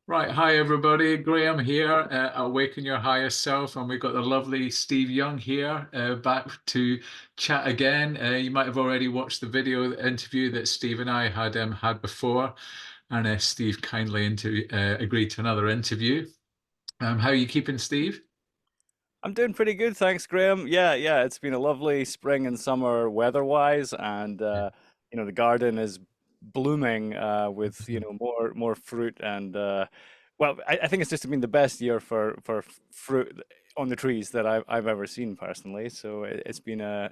Right, hi everybody. Graham here, Awaken Your Higher Self, and we've got the lovely Steve Young here, back to chat again. You might have already watched the video interview that Steve and I had before, and Steve kindly agreed to another interview. How are you keeping, Steve? I'm doing pretty good, thanks, Graham. Yeah, it's been a lovely spring and summer weather-wise, and the garden is blooming with more fruit and well, I think it's just been the best year for fruit on the trees that I've ever seen personally. So it's been a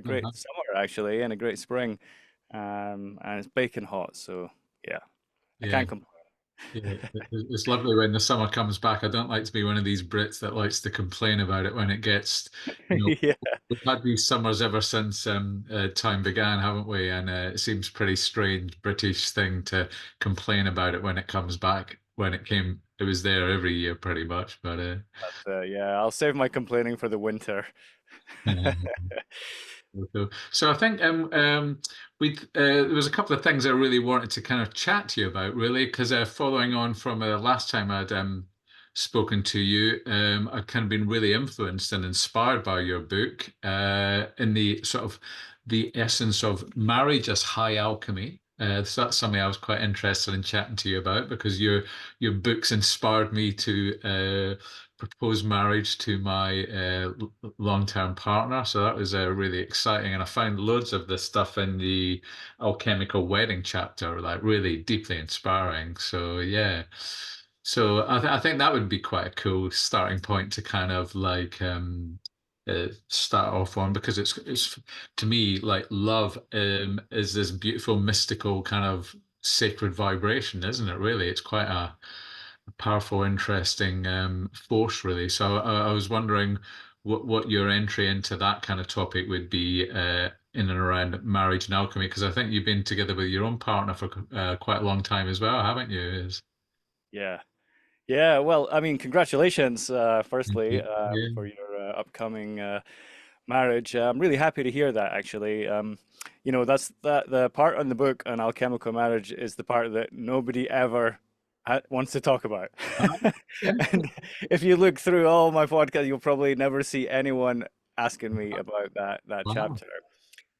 great Uh-huh. summer actually, and a great spring, and it's baking hot. So yeah, I Yeah. can't complain. Yeah, it's lovely when the summer comes back. I don't like to be one of these Brits that likes to complain about it when it gets, you know, Yeah. we've had these summers ever since time began, haven't we? And it seems pretty strange British thing to complain about it when it comes back. When it was there every year pretty much. But Yeah, I'll save my complaining for the winter. so I think there was a couple of things I really wanted to kind of chat to you about, really, because following on from last time I'd spoken to you, I've kind of been really influenced and inspired by your book in the sort of the essence of marriage as high alchemy. So that's something I was quite interested in chatting to you about because your books inspired me to propose marriage to my long-term partner. So that was really exciting, and I found loads of the stuff in the alchemical wedding chapter like really deeply inspiring. So yeah. So I think that would be quite a cool starting point to kind of like start off on because it's to me like love is this beautiful mystical kind of sacred vibration, isn't it? Really, it's quite a powerful, interesting force, really. So I was wondering what your entry into that kind of topic would be in and around marriage and alchemy, because I think you've been together with your own partner for quite a long time as well, haven't you? Yeah. Yeah, well, I mean, congratulations, firstly, Yeah. for your upcoming marriage. I'm really happy to hear that, actually. That's the part on the book on alchemical marriage is the part that nobody ever wants to talk about. Yeah. And if you look through all my podcasts, you'll probably never see anyone asking me about that Wow. chapter.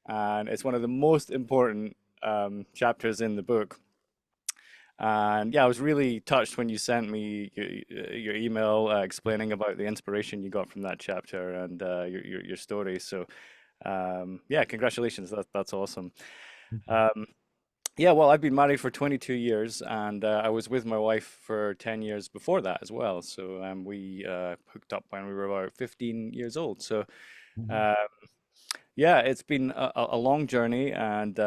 And it's one of the most important chapters in the book. And yeah, I was really touched when you sent me your email explaining about the inspiration you got from that chapter and your story. So yeah, congratulations. That's awesome. Um, yeah, well, I've been married for 22 years, and I was with my wife for 10 years before that as well. So we hooked up when we were about 15 years old. So uh, yeah, it's been a long journey, and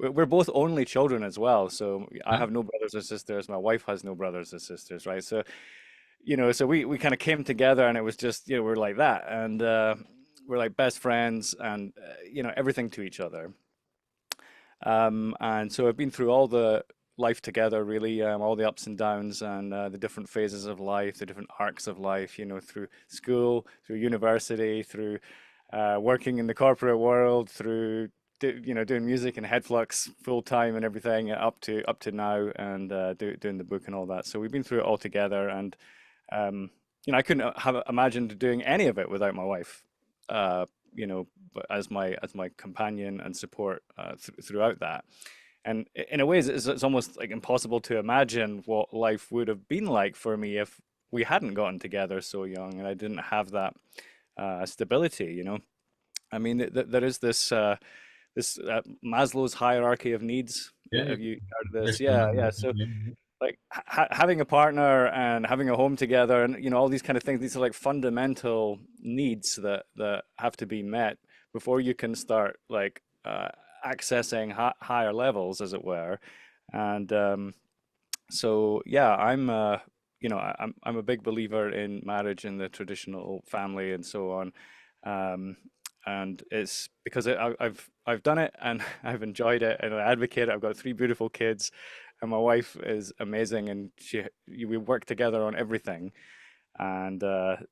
we're both only children as well. So I Yeah. have no brothers or sisters. My wife has no brothers or sisters, right? So so we kind of came together, and it was just we're like that, and we're like best friends, and everything to each other. And so I've been through all the life together, really, all the ups and downs, and the different phases of life, the different arcs of life. Through school, through university, through working in the corporate world, through doing music and headflux full time and everything, up to now, and doing the book and all that. So we've been through it all together, and um, I couldn't have imagined doing any of it without my wife. Uh, but as my companion and support throughout that. And in a way, it's almost like impossible to imagine what life would have been like for me if we hadn't gotten together so young and I didn't have that stability. I mean, there is this Maslow's hierarchy of needs. Yeah. Have you heard of this? Yes, Yeah, yeah. So like having a partner and having a home together and all these kind of things, these are like fundamental needs that have to be met before you can start like accessing higher levels, as it were. And so yeah, I'm a big believer in marriage and the traditional family and so on. um, and it's because I've done it and I've enjoyed it and I advocate it. I've got three beautiful kids, and my wife is amazing, and we work together on everything. And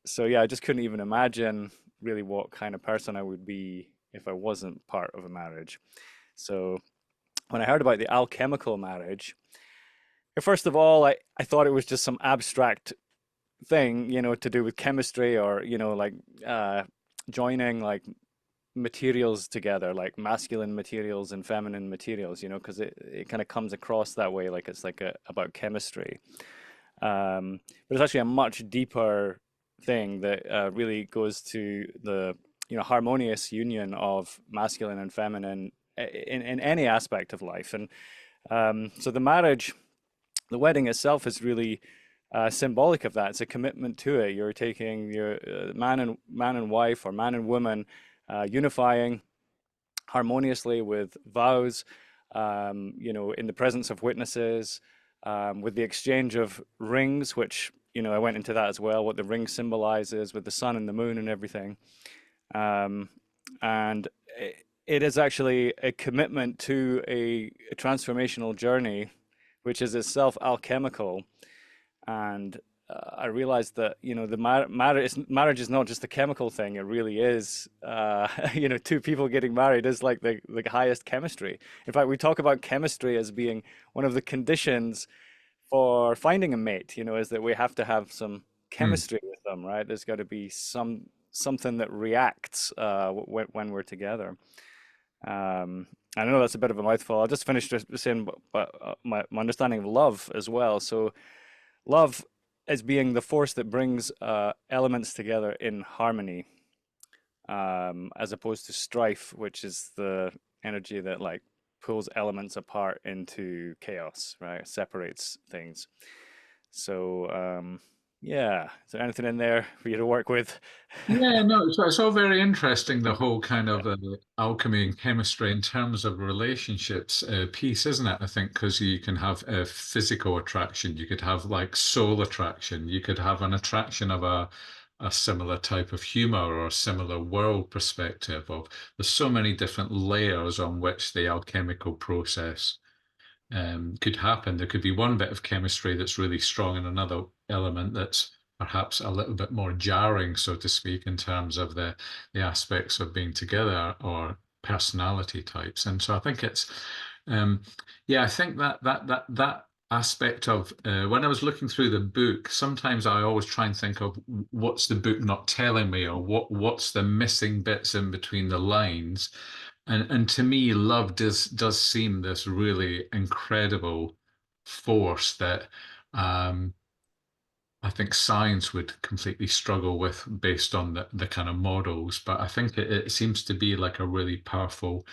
so yeah, I just couldn't even imagine really what kind of person I would be if I wasn't part of a marriage. So when I heard about the alchemical marriage, First of all, I thought it was just some abstract thing, to do with chemistry or, uh, joining like materials together, like masculine materials and feminine materials, because it kind of comes across that way, like it's like about chemistry. But it's actually a much deeper thing that really goes to the, harmonious union of masculine and feminine in any aspect of life. And so the wedding itself is really symbolic of that. It's a commitment to it. You're taking your man and wife or man and woman, unifying harmoniously with vows, in the presence of witnesses, with the exchange of rings, which, I went into that as well, what the ring symbolizes with the sun and the moon and everything. Um, and it is actually a commitment to a transformational journey, which is itself alchemical. And I realized that, the marriage is not just a chemical thing. It really is, two people getting married is like the highest chemistry. In fact, we talk about chemistry as being one of the conditions for finding a mate, is that we have to have some Hmm. chemistry with them, right? There's got to be something that reacts when we're together. I know that's a bit of a mouthful. I'll just finish just saying my understanding of love as well. So love as being the force that brings elements together in harmony, as opposed to strife, which is the energy that like pulls elements apart into chaos, right? Separates things. So, yeah. Is there anything in there for you to work with? Yeah, no, so it's all very interesting, the whole kind of alchemy and chemistry in terms of relationships piece, isn't it? I think because you can have a physical attraction, you could have like soul attraction, you could have an attraction of a similar type of humor or a similar world perspective of there's so many different layers on which the alchemical process could happen. There could be one bit of chemistry that's really strong and another element that's perhaps a little bit more jarring, so to speak, in terms of the aspects of being together or personality types. And so I think it's, um, yeah, I think that aspect of when I was looking through the book, sometimes I always try and think of what's the book not telling me or what's the missing bits in between the lines. And to me, love does seem this really incredible force that um, I think science would completely struggle with based on the kind of models. But I think it seems to be like a really powerful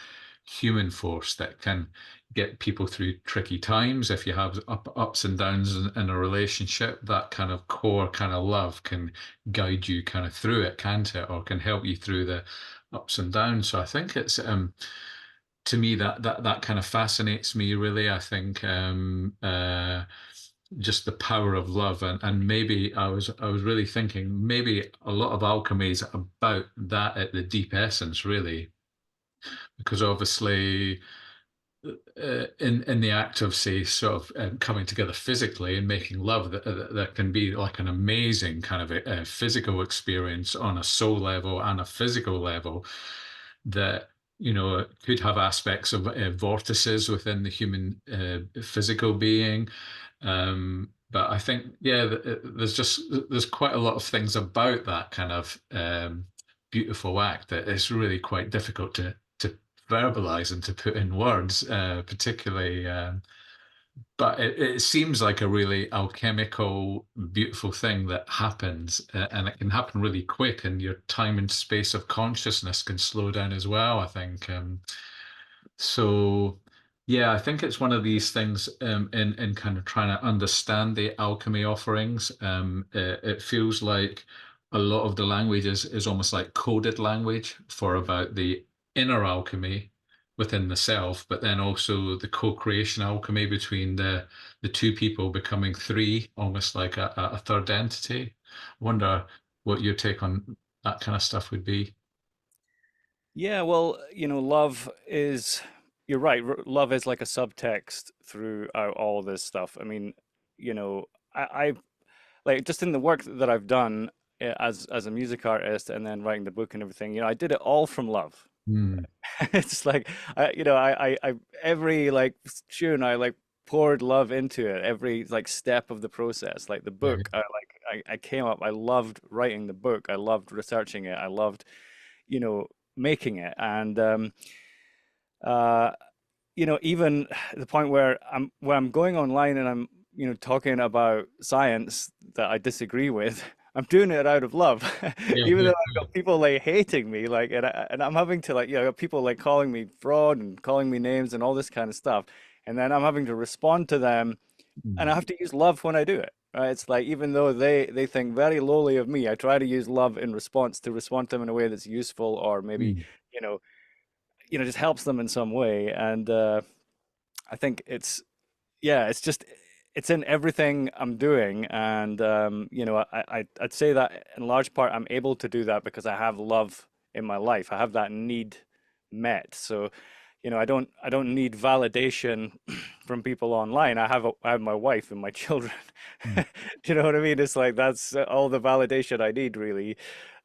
human force that can get people through tricky times. If you have ups and downs in a relationship, that kind of core kind of love can guide you kind of through it, can't it? Or can help you through the ups and downs. So I think it's to me that kind of fascinates me really. I think just the power of love and maybe I was really thinking maybe a lot of alchemy is about that at the deep essence really because obviously in the act of say sort of coming together physically and making love that can be like an amazing kind of a physical experience on a soul level and a physical level that it could have aspects of vortices within the human physical being but I think yeah there's quite a lot of things about that kind of beautiful act that it's really quite difficult to verbalize and to put in words, particularly. But it seems like a really alchemical, beautiful thing that happens, and it can happen really quick, and your time and space of consciousness can slow down as well, I think. So, yeah, I think it's one of these things in kind of trying to understand the alchemy offerings. It feels like a lot of the language is almost like coded language for about the inner alchemy within the self, but then also the co-creation alchemy between the two people becoming three, almost like a third entity. I wonder what your take on that kind of stuff would be. Yeah, well, love is, you're right, love is like a subtext throughout all this stuff. I mean, I like just in the work that I've done as a music artist and then writing the book and everything, I did it all from love. Hmm. It's like, every like tune I like poured love into it every like step of the process. Like the Yeah. book, I came up, I loved writing the book, I loved researching it, I loved, you know, making it. And uh even the point where I'm going online and I'm, talking about science that I disagree with, I'm doing it out of love. Yeah. Even though Yeah. I've got people like hating me, like, and I'm having to like, people like calling me fraud and calling me names and all this kind of stuff. And then I'm having to respond to them, and I Mm. have to use love when I do it. Right? It's like even though they think very lowly of me, I try to use love in response to respond to them in a way that's useful, or maybe, Mm. you know, just helps them in some way. And I think yeah, it's just it's in everything I'm doing. And I'd say that in large part I'm able to do that because I have love in my life. I have that need met. So, I don't need validation from people online. I have my wife and my children. Mm. Do you know what I mean? It's like that's all the validation I need, really.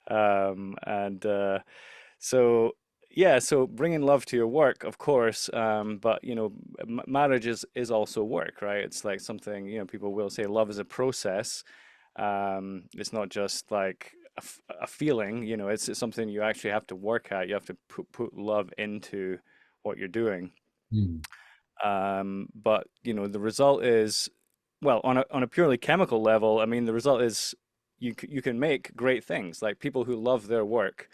And so yeah, so bringing love to your work, of course, but marriage is also work, right? It's like something, people will say love is a process. It's not just like a feeling, it's something you actually have to work at. You have to put love into what you're doing. Mm. But the result is, well, on a purely chemical level, I mean, the result is you can make great things. Like people who love their work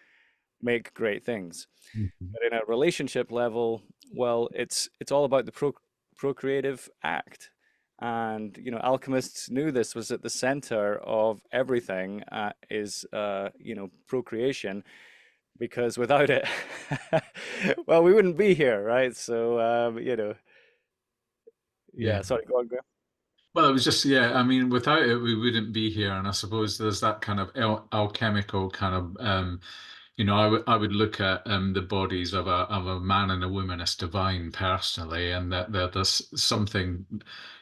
make great things. Mm. But in a relationship level, well, it's all about the procreative act. And alchemists knew this was at the center of everything, is procreation, because without it, well, we wouldn't be here, right? So Yeah. yeah, sorry, go on, Graham. Well, it was just, yeah, I mean, without it, we wouldn't be here. And I suppose there's that kind of alchemical kind of, I would look at the bodies of a man and a woman as divine personally, and that there's something,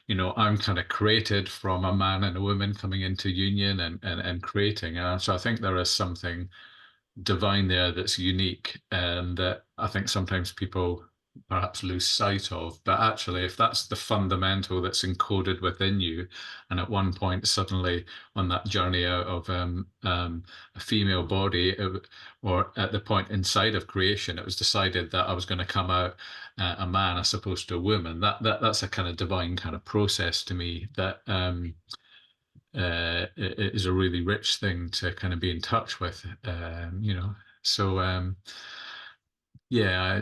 I'm kind of created from a man and a woman coming into union and creating. And so I think there is something divine there that's unique and that I think sometimes people perhaps lose sight of. But actually, if that's the fundamental that's encoded within you, and at one point suddenly on that journey out of a female body, or at the point inside of creation, it was decided that I was going to come out a man as opposed to a woman. That's a kind of divine kind of process to me that it is a really rich thing to kind of be in touch with, So yeah,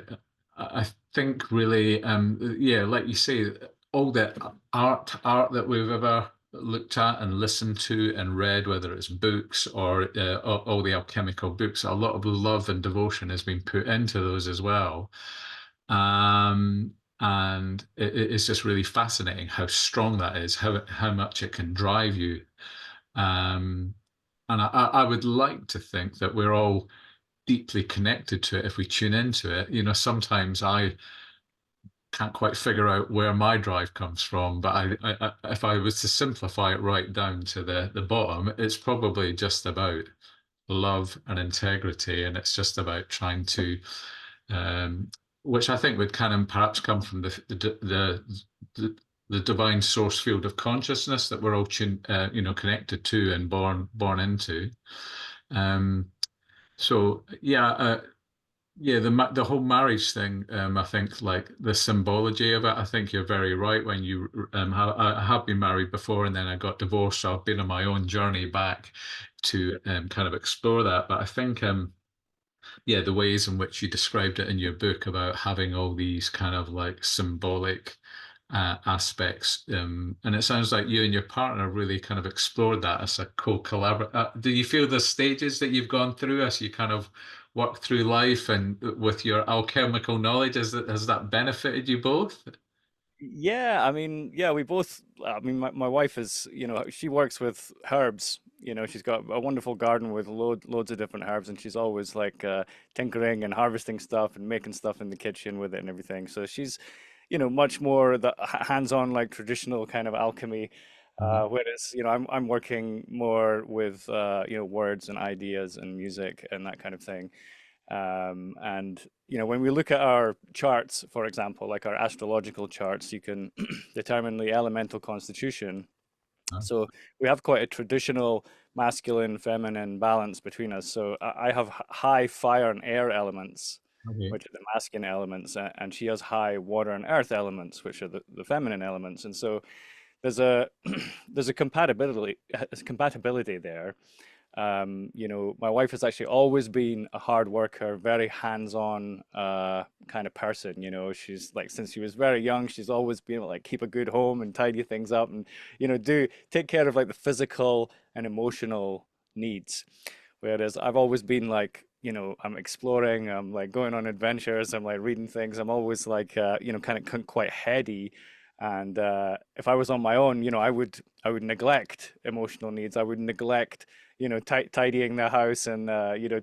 I think really, yeah, like you say, all the art that we've ever looked at and listened to and read, whether it's books or all the alchemical books, a lot of love and devotion has been put into those as well. And it's just really fascinating how strong that is, how much it can drive you. um, and I would like to think that we're all deeply connected to it if we tune into it. Sometimes I can't quite figure out where my drive comes from, but if I was to simplify it right down to the bottom, it's probably just about love and integrity, and it's just about trying to, um, which I think would kind of perhaps come from the, the divine source field of consciousness that we're all connected to and born into. Um, so yeah, yeah, the whole marriage thing. I think like the symbology of it. I think you're very right when you I have been married before and then I got divorced, so I've been on my own journey back to kind of explore that. But I think yeah, the ways in which you described it in your book about having all these kind of like symbolic aspects. And it sounds like you and your partner really kind of explored that as a co-collaborator. Do you feel the stages that you've gone through as you kind of work through life and with your alchemical knowledge, has that benefited you both? Yeah, I mean, yeah, we both, I mean, my wife is, she works with herbs. She's got a wonderful garden with loads of different herbs, and she's always like tinkering and harvesting stuff and making stuff in the kitchen with it and everything. So she's, much more the hands-on, like traditional kind of alchemy. Mhm. Whereas, I'm working more with, words and ideas and music and that kind of thing. And when we look at our charts, for example, like our astrological charts, you can determine the elemental constitution. Uh, So we have quite a traditional masculine, feminine balance between us. So I have high fire and air elements, okay. which are the masculine elements, and she has high water and earth elements, which are the feminine elements. And so there's a there's a compatibility there. My wife has actually always been a hard worker, very hands-on kind of person. She's like, since she was very young, she's always been able to, like, keep a good home and tidy things up and, do take care of like the physical and emotional needs. Whereas I've always been like, I'm exploring, I'm like going on adventures, I'm like reading things. I'm always like, kind of quite heady. And if I was on my own, I would neglect emotional needs. I would neglect, tidying the house and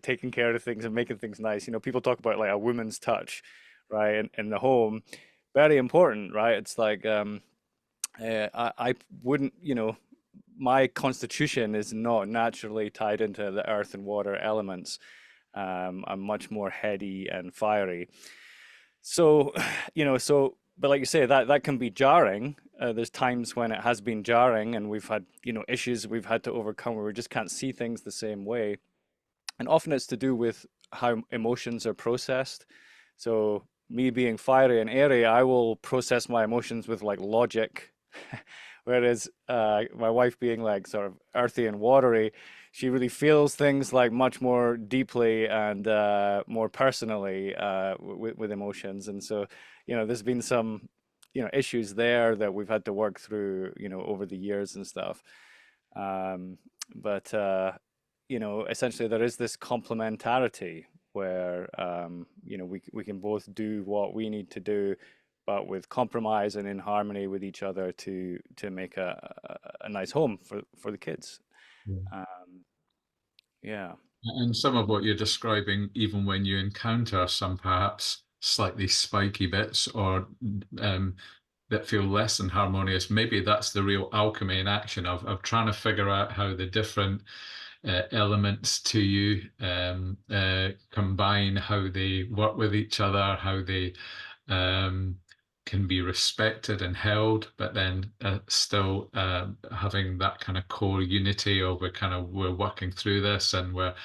taking care of things and making things nice. People talk about like a woman's touch, right, in the home, very important, right? It's like I wouldn't, my constitution is not naturally tied into the earth and water elements. I'm much more heady and fiery. So, but like you say, that can be jarring. There's times when it has been jarring, and we've had, issues we've had to overcome where we just can't see things the same way. And often it's to do with how emotions are processed. So me being fiery and airy, I will process my emotions with like logic, whereas my wife being like sort of earthy and watery, she really feels things like much more deeply and more personally with emotions. And so, there's been some, issues there that we've had to work through, over the years and stuff. Um, but essentially there is this complementarity where we can both do what we need to do, but with compromise and in harmony with each other to make a nice home for the kids. Yeah. Um, yeah, And some of what you're describing, even when you encounter some perhaps slightly spiky bits or um, that feel less than harmonious, maybe that's the real alchemy in action of trying to figure out how the different elements to you combine, how they work with each other, how they um, can be respected and held, but then still having that kind of core unity of we're working through this and we're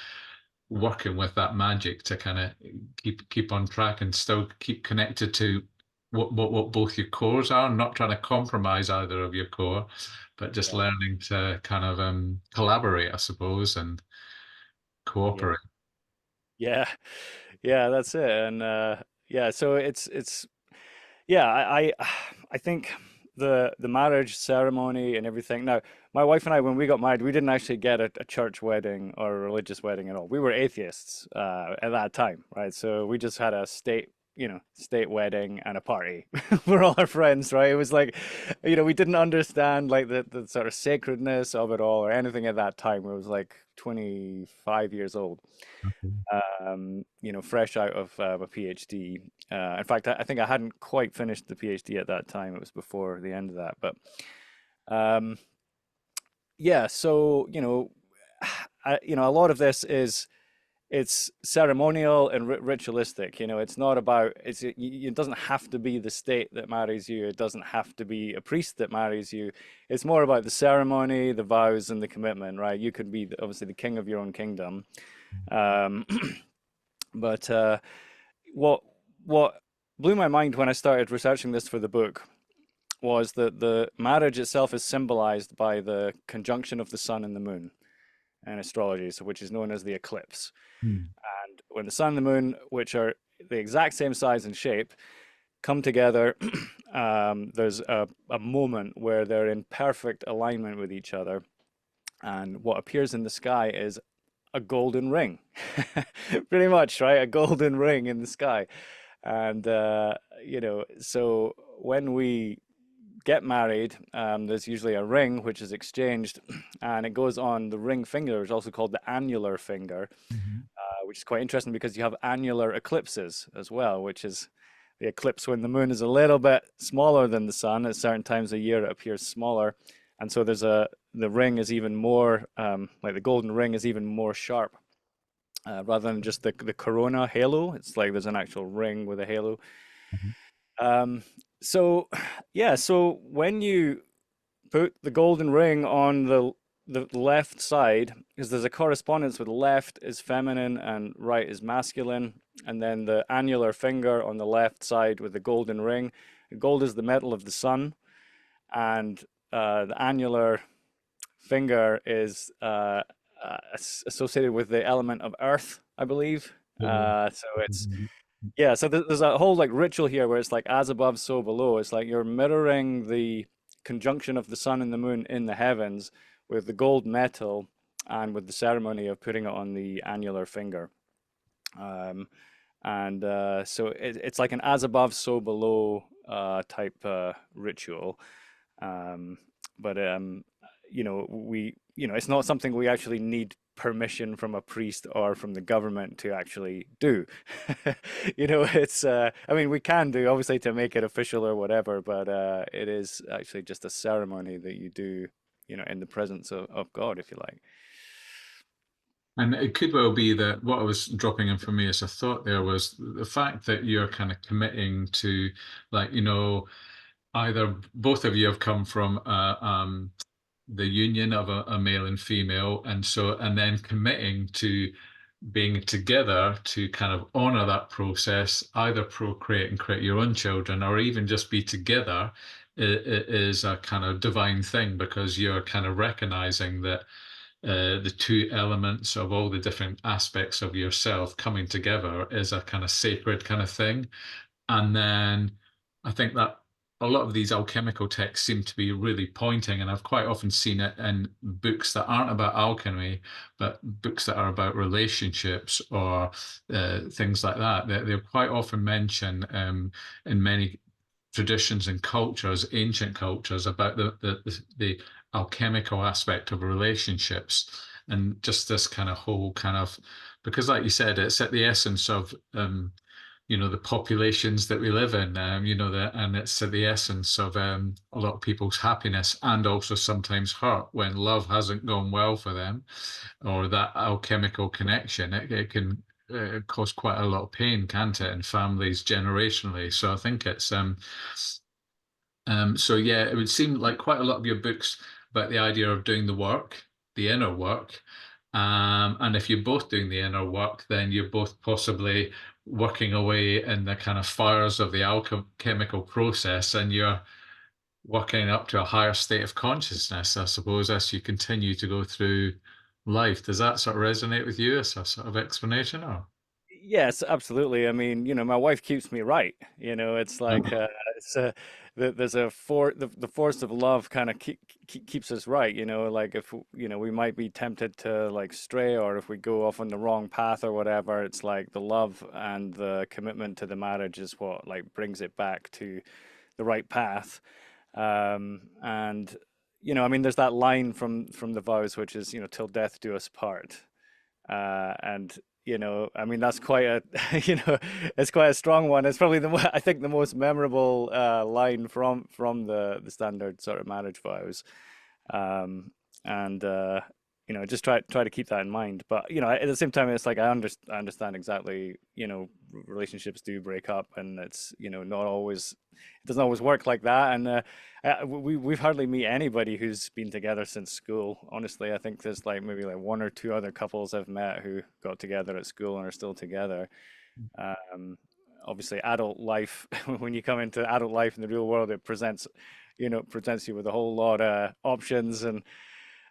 working with that magic to kind of keep on track and still keep connected to what both your cores are, not trying to compromise either of your core, but just yeah, learning to kind of collaborate, I suppose, and yeah, cooperate. yeah, yeah. That's it. And yeah, so it's yeah. I think the marriage ceremony and everything. Now, my wife and I, when we got married, we didn't actually get a church wedding or a religious wedding at all. We were atheists at that time, right? So we just had a state wedding and a party for all our friends, right? It was like, we didn't understand like the sort of sacredness of it all or anything at that time. It was like 25 years old, fresh out of a PhD. In fact, I think I hadn't quite finished the PhD at that time. It was before the end of that. But um, yeah, so a lot of this is it's ceremonial and ritualistic. It's not about it doesn't have to be the state that marries you. It doesn't have to be a priest that marries you. It's more about the ceremony, the vows, and the commitment, right? You could be obviously the king of your own kingdom. Um, but what what blew my mind when I started researching this for the book was that the marriage itself is symbolized by the conjunction of the sun and the moon in astrology, so which is known as the eclipse. Hmm. And when the sun and the moon, which are the exact same size and shape, come together, there's a moment where they're in perfect alignment with each other. And what appears in the sky is a golden ring, pretty much, right? A golden ring in the sky. And, so when we get married, there's usually a ring which is exchanged, and it goes on the ring finger, which is also called the annular finger, Mhm. which is quite interesting because you have annular eclipses as well, which is the eclipse when the moon is a little bit smaller than the sun. At certain times a year, it appears smaller, and so the ring is even more like the golden ring is even more sharp. rather than just the corona halo. It's like there's an actual ring with a halo. Mhm. Um, so yeah, so when you put the golden ring on the left side, because there's a correspondence with left is feminine and right is masculine, and then the annular finger on the left side with the golden ring. Gold is the metal of the sun, and the annular finger is associated with the element of earth, I believe. Yeah. So it's yeah, so there's a whole like ritual here where it's like as above, so below. It's like you're mirroring the conjunction of the sun and the moon in the heavens with the gold metal and with the ceremony of putting it on the annular finger. Um, and so it's like an as above, so below type ritual. Um, but it's not something we actually need permission from a priest or from the government to actually do. It's I mean, we can do obviously to make it official or whatever, but it is actually just a ceremony that you do, in the presence of God, if you like. And it could well be that what I was dropping in for me as a thought there was the fact that you're kind of committing to, like, either both of you have come from the union of a male and female, and then committing to being together to kind of honor that process, either procreate and create your own children, or even just be together, is a kind of divine thing because you're kind of recognizing that the two elements of all the different aspects of yourself coming together is a kind of sacred kind of thing. And then I think that a lot of these alchemical texts seem to be really pointing, and I've quite often seen it in books that aren't about alchemy, but books that are about relationships or things like that. They'll quite often mention in many traditions and cultures, ancient cultures, about the alchemical aspect of relationships and just this kind of whole kind of because, like you said, it's at the essence of the populations that we live in, and it's the essence of a lot of people's happiness and also sometimes hurt when love hasn't gone well for them or that alchemical connection. It can cause quite a lot of pain, can't it, in families generationally? So I think so yeah, it would seem like quite a lot of your books about the idea of doing the work, the inner work. And if you're both doing the inner work, then you're both possibly working away in the kind of fires of the alchemical process, and you're working up to a higher state of consciousness, I suppose, as you continue to go through life. Does that sort of resonate with you as a sort of explanation, or? Yes, absolutely. I mean, my wife keeps me right. It's like it's there's the force of love kind of keeps us right. Like if we might be tempted to like stray, or if we go off on the wrong path or whatever, it's like the love and the commitment to the marriage is what like brings it back to the right path. And I mean, there's that line from the vows, which is till death do us part. And I mean that's quite a it's quite a strong one. It's probably I think the most memorable line from the standard sort of marriage vows. Um, and just try to keep that in mind. But at the same time, it's like I understand exactly. Relationships do break up, and it's not always it doesn't always work like that. And we've hardly meet anybody who's been together since school. Honestly, I think there's like maybe like one or two other couples I've met who got together at school and are still together. Um, Obviously, adult life when you come into adult life in the real world, it presents you with a whole lot of options and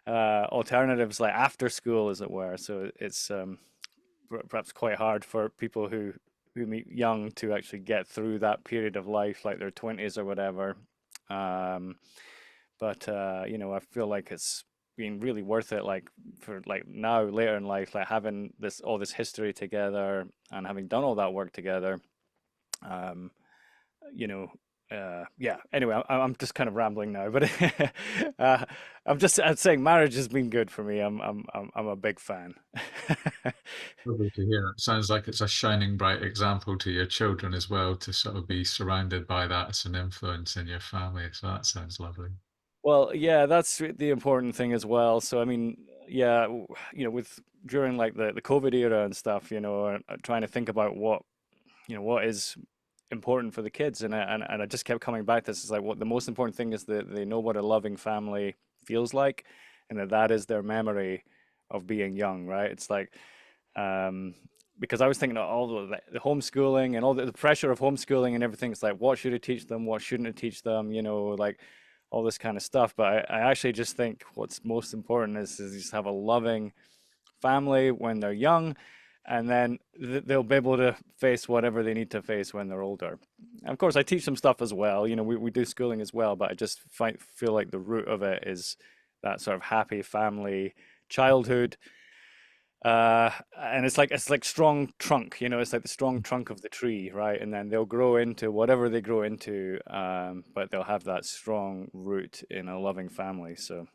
alternatives like after school, as it were. So it's perhaps quite hard for people who meet young to actually get through that period of life, like their 20s or whatever. Um, but I feel like it's been really worth it, like for like now later in life, like having all this history together and having done all that work together. Um, you know, yeah. Anyway, I'm just kind of rambling now, but uh, I'm saying marriage has been good for me. I'm a big fan. Lovely to hear. It sounds like it's a shining bright example to your children as well to sort of be surrounded by that as an influence in your family. So that sounds lovely. Well, yeah, that's the important thing as well. So, I mean, yeah, with during like the COVID era and stuff, trying to think about what is important for the kids, and I just kept coming back to this. Is like what the most important thing is that they know what a loving family feels like, and that is their memory of being young, right? It's like um, because I was thinking of all the homeschooling and all the pressure of homeschooling and everything. It's like, what should I teach them? What shouldn't I teach them? Like all this kind of stuff. But I actually just think what's most important is just have a loving family when they're young, and then they'll be able to face whatever they need to face when they're older. And of course, I teach them stuff as well. We do schooling as well, but I just feel like the root of it is that sort of happy family childhood, and it's like strong trunk, it's like the strong trunk of the tree, right? And then they'll grow into whatever they grow into, but they'll have that strong root in a loving family. So,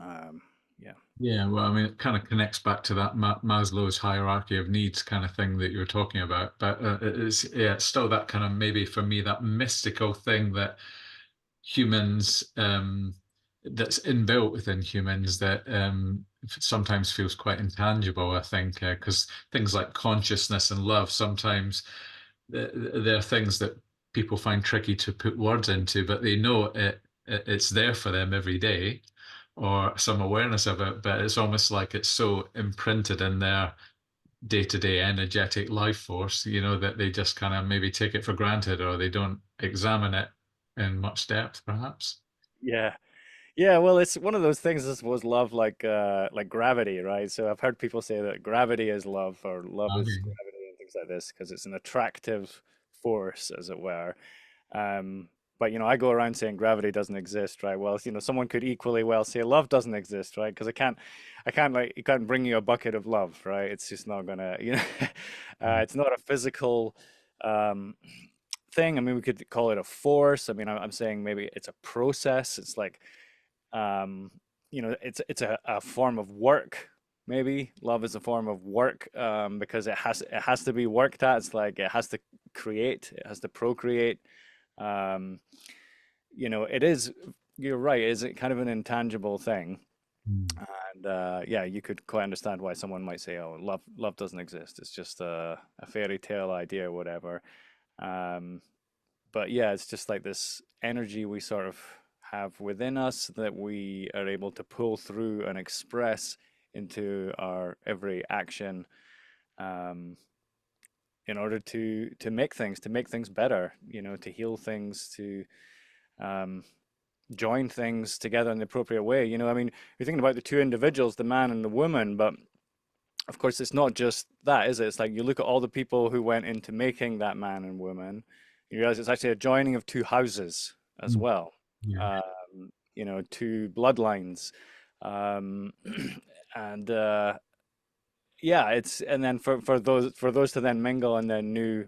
um, yeah. Yeah, well, I mean, it kind of connects back to that Maslow's hierarchy of needs kind of thing that you were talking about. But it's still that kind of, maybe for me, that mystical thing that humans, that's inbuilt within humans, that sometimes feels quite intangible, I think, because things like consciousness and love, sometimes they're things that people find tricky to put words into, but they know it's there for them every day, or some awareness of it, but it's almost like it's so imprinted in their day-to-day energetic life force, that they just kind of maybe take it for granted, or they don't examine it in much depth, perhaps. Yeah. Yeah, well, it's one of those things. This was love, like gravity, right? So I've heard people say that gravity is love, or love is Okay. gravity, and things like this, because it's an attractive force, as it were. Um, but I go around saying gravity doesn't exist, right? Well, someone could equally well say love doesn't exist, right? Because I can't like, it can't bring you a bucket of love, right? It's just not gonna, it's not a physical um, thing. I mean, we could call it a force. I mean, I'm saying maybe it's a process. It's like it's a form of work. Maybe love is a form of work, because it has to be worked at. It's like it has to create, it has to procreate. Um, it is. You're right. Is it kind of an intangible thing? Mm. And yeah, you could quite understand why someone might say, "Oh, love doesn't exist. It's just a fairy tale idea, or whatever." Um, but yeah, it's just like this energy we sort of have within us that we are able to pull through and express into our every action, um, in order to make things better, to heal things, to um, join things together in the appropriate way. I mean, you're thinking about the two individuals, the man and the woman, but of course, it's not just that, is it? It's like you look at all the people who went into making that man and woman, you realize it's actually a joining of two houses as Mm. well, Yeah. two bloodlines. Um, and yeah, and then for those to then mingle and then new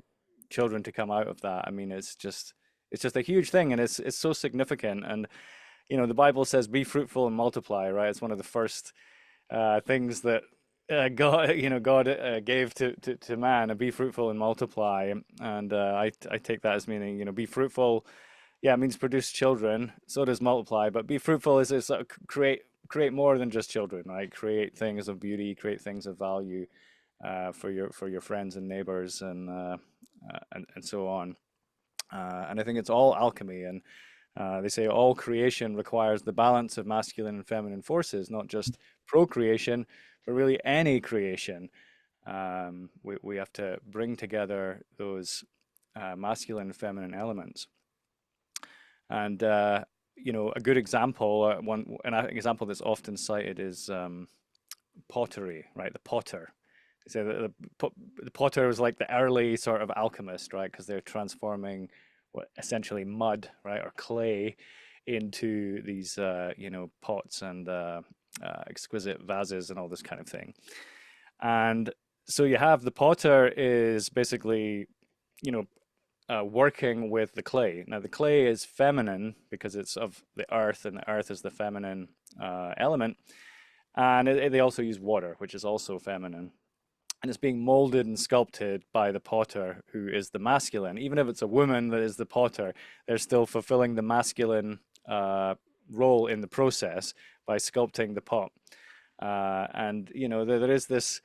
children to come out of that. I mean, it's just a huge thing, and it's so significant. And the Bible says, "Be fruitful and multiply," right? It's one of the first things that God gave to man, and be fruitful and multiply. And I take that as meaning, be fruitful. Yeah, it means produce children. So does multiply, but be fruitful is create more than just children, right? Create things of beauty, create things of value, for your friends and neighbors, and so on. And I think it's all alchemy, and they say all creation requires the balance of masculine and feminine forces, not just procreation, but really any creation. We have to bring together those masculine and feminine elements. And a good example, an example that's often cited is pottery, right? The potter. They say that the potter was like the early sort of alchemist, right? Because they're transforming what essentially mud, right, or clay into these pots and exquisite vases and all this kind of thing. And so you have the potter is basically, you know, working with the clay. Now the clay is feminine because it's of the earth, and the earth is the feminine element. And they also use water, which is also feminine, and it's being molded and sculpted by the potter, who is the masculine. Even if it's a woman that is the potter, they're still fulfilling the masculine role in the process by sculpting the pot. And there is this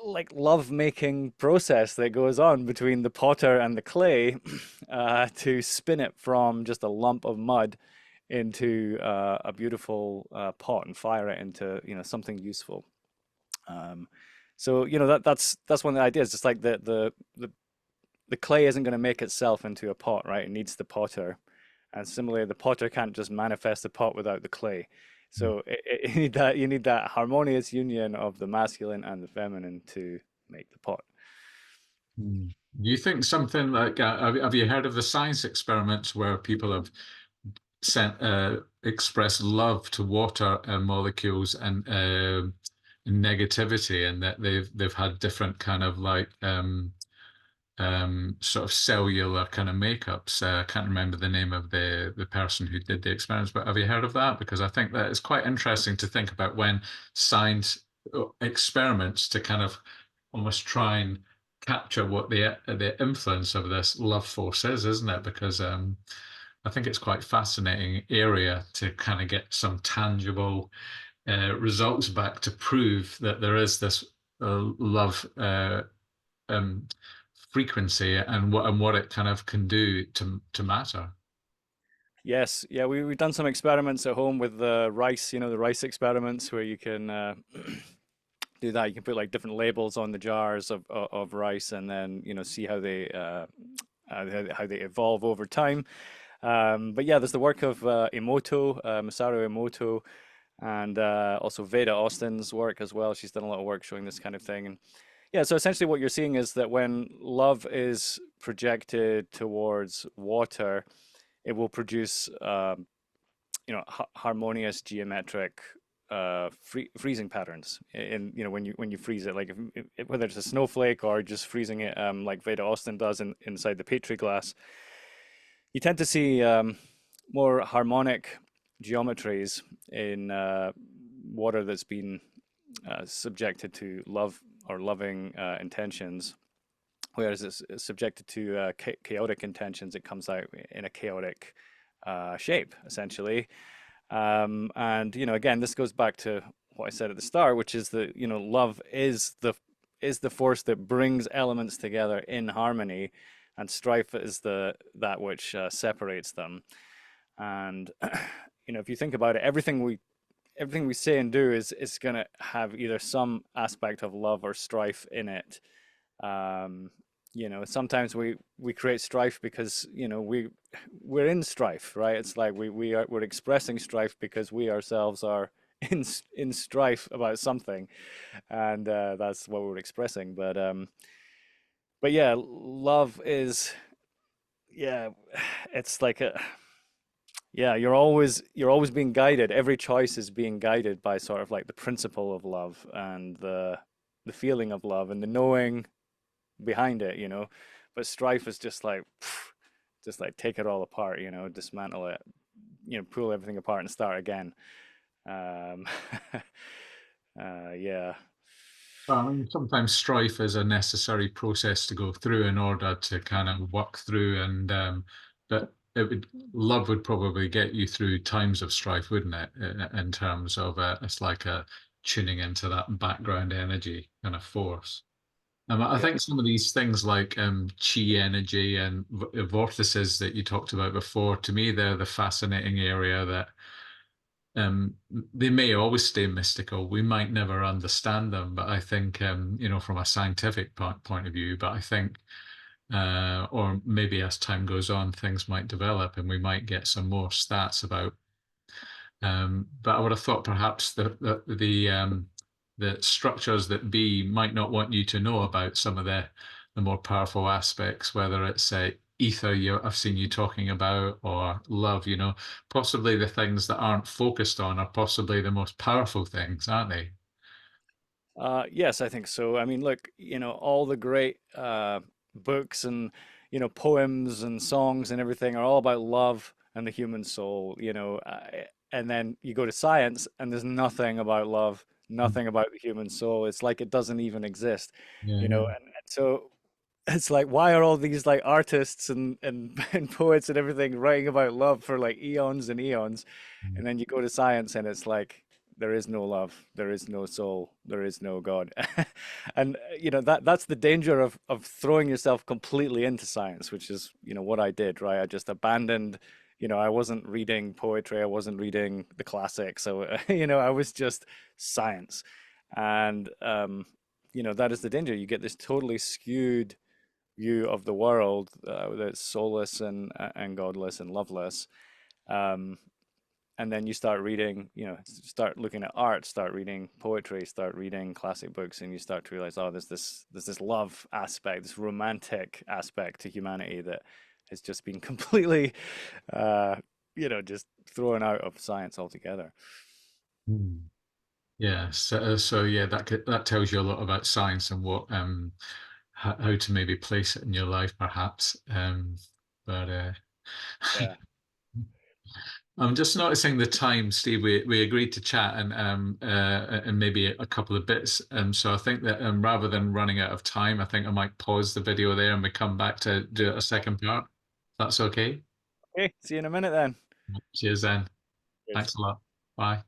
like love making process that goes on between the potter and the clay to spin it from just a lump of mud into a beautiful pot and fire it into something useful. Um, so that's one of the ideas. It's like the clay isn't going to make itself into a pot, right? It needs the potter, and similarly, the potter can't just manifest the pot without the clay. So you need that harmonious union of the masculine and the feminine to make the pot. Mm. Do you think something like have you heard of the science experiments where people have sent expressed love to water molecules and negativity, and that they've had different kind of like sort of cellular kind of makeups. I can't remember the name of the person who did the experiments, but have you heard of that? Because I think that it's quite interesting to think about when science experiments to kind of almost try and capture what the influence of this love force is, isn't it? Because I think it's quite fascinating area to kind of get some tangible results back to prove that there is this love um, frequency and what it kind of can do to matter. Yes, yeah, we've done some experiments at home with the rice, the rice experiments where you can do that. You can put like different labels on the jars of rice, and then see how they evolve over time. But yeah, there's the work of Masaru Emoto, and also Veda Austin's work as well. She's done a lot of work showing this kind of thing. And yeah, so essentially what you're seeing is that when love is projected towards water, it will produce harmonious geometric freezing patterns in when you freeze it, like whether it's a snowflake or just freezing it like Veda Austin does inside the Petri glass, you tend to see more harmonic geometries in water that's been subjected to love or loving intentions. Whereas it's subjected to chaotic intentions, it comes out in a chaotic shape, essentially. And again, this goes back to what I said at the start, which is that love is the force that brings elements together in harmony, and strife is that which separates them. And if you think about it, everything we say and do is going to have either some aspect of love or strife in it. Um, Sometimes we create strife because we're in strife, right? It's like we're expressing strife because we ourselves are in strife about something, and that's what we're expressing. But yeah, love is, yeah, it's like a, yeah, you're always being guided. Every choice is being guided by sort of like the principle of love and the feeling of love and the knowing behind it, But strife is just like take it all apart, dismantle it, pull everything apart and start again. Um, yeah. Well, I mean, sometimes strife is a necessary process to go through in order to kind of work through, and but it would love would probably get you through times of strife, wouldn't it? In terms of it's like a tuning into that background energy kind of force. I Yeah. think some of these things like chi energy and vortices that you talked about before, to me, they're the fascinating area that they may always stay mystical. We might never understand them, but I think, from a scientific point of view, but I think, or maybe as time goes on, things might develop and we might get some more stats about but I would have thought perhaps the structures that be might not want you to know about some of the more powerful aspects, whether it's ether I've seen you talking about, or love. Possibly the things that aren't focused on are possibly the most powerful things, aren't they? Yes, I think so. I mean, look, all the great books and poems and songs and everything are all about love and the human soul. And then you go to science and there's nothing about love, Mm. nothing about the human soul. It's like it doesn't even exist, Yeah, you yeah. know. And so it's like, why are all these like artists and and poets and everything writing about love for like eons and eons, Mm. and then you go to science and it's like there is no love, there is no soul, there is no God. And that's the danger of throwing yourself completely into science, which is what I did, right? I just abandoned, I wasn't reading poetry, I wasn't reading the classics, so I was just science. And that is the danger. You get this totally skewed view of the world that's soulless and godless and loveless. Um, and then you start reading, start looking at art, start reading poetry, start reading classic books, and you start to realize, oh, there's this love aspect, this romantic aspect to humanity that has just been completely, uh, just thrown out of science altogether. Hmm. Yeah, so yeah, that tells you a lot about science and what how to maybe place it in your life, perhaps. But Yeah, I'm just noticing the time, Steve. We agreed to chat and maybe a couple of bits. So I think that rather than running out of time, I think I might pause the video there and we come back to do a second part. That's okay. okay, see you in a minute then. Cheers then. Cheers. Thanks a lot. Bye.